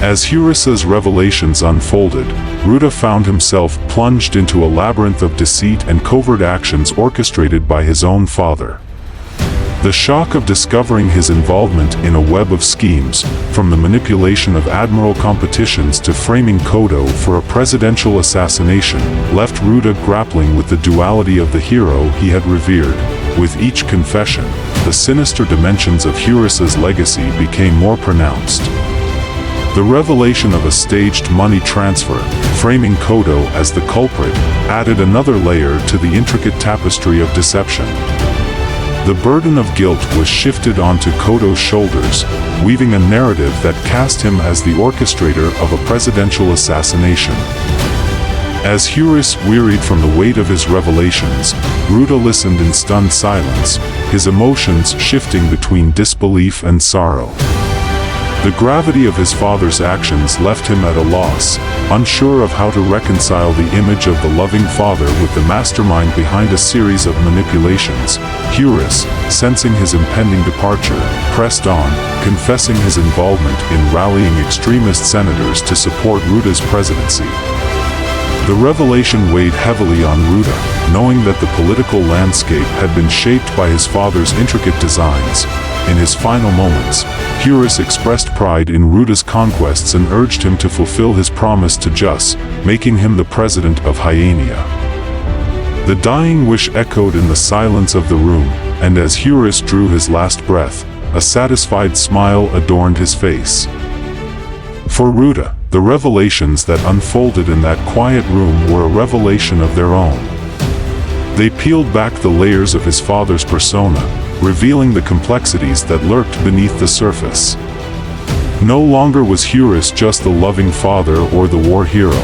As Hurisa's revelations unfolded, Ruda found himself plunged into a labyrinth of deceit and covert actions orchestrated by his own father. The shock of discovering his involvement in a web of schemes, from the manipulation of admiral competitions to framing Kodo for a presidential assassination, left Ruda grappling with the duality of the hero he had revered. With each confession, the sinister dimensions of Hurisa's legacy became more pronounced. The revelation of a staged money transfer, framing Kodo as the culprit, added another layer to the intricate tapestry of deception. The burden of guilt was shifted onto Kodo's shoulders, weaving a narrative that cast him as the orchestrator of a presidential assassination. As Huris wearied from the weight of his revelations, Ruda listened in stunned silence, his emotions shifting between disbelief and sorrow. The gravity of his father's actions left him at a loss, unsure of how to reconcile the image of the loving father with the mastermind behind a series of manipulations. Huris, sensing his impending departure, pressed on, confessing his involvement in rallying extremist senators to support Ruda's presidency. The revelation weighed heavily on Ruda, knowing that the political landscape had been shaped by his father's intricate designs. In his final moments, Huris expressed pride in Ruda's conquests and urged him to fulfill his promise to Jus, making him the president of Hyaenia. The dying wish echoed in the silence of the room, and as Huris drew his last breath, a satisfied smile adorned his face. For Ruda, the revelations that unfolded in that quiet room were a revelation of their own. They peeled back the layers of his father's persona, revealing the complexities that lurked beneath the surface. No longer was Huris just the loving father or the war hero.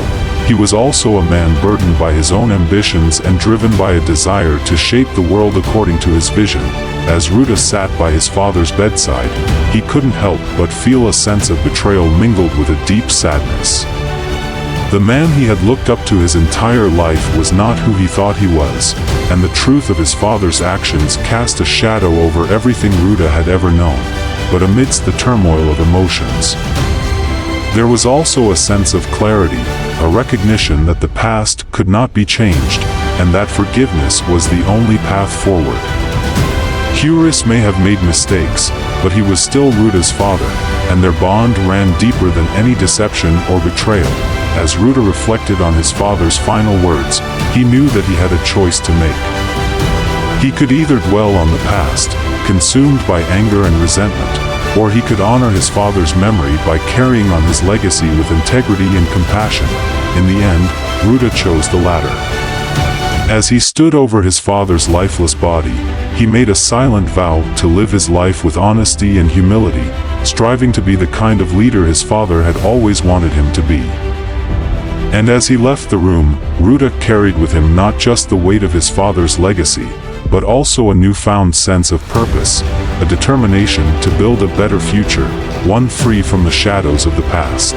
He was also a man burdened by his own ambitions and driven by a desire to shape the world according to his vision. As Ruda sat by his father's bedside, he couldn't help but feel a sense of betrayal mingled with a deep sadness. The man he had looked up to his entire life was not who he thought he was, and the truth of his father's actions cast a shadow over everything Ruda had ever known. But amidst the turmoil of emotions, there was also a sense of clarity, a recognition that the past could not be changed, and that forgiveness was the only path forward. Huris may have made mistakes, but he was still Ruda's father, and their bond ran deeper than any deception or betrayal. As Ruda reflected on his father's final words, he knew that he had a choice to make. He could either dwell on the past, consumed by anger and resentment, or he could honor his father's memory by carrying on his legacy with integrity and compassion. In the end, Ruda chose the latter. As he stood over his father's lifeless body, he made a silent vow to live his life with honesty and humility, striving to be the kind of leader his father had always wanted him to be. And as he left the room, Ruda carried with him not just the weight of his father's legacy, but also a newfound sense of purpose, a determination to build a better future, one free from the shadows of the past.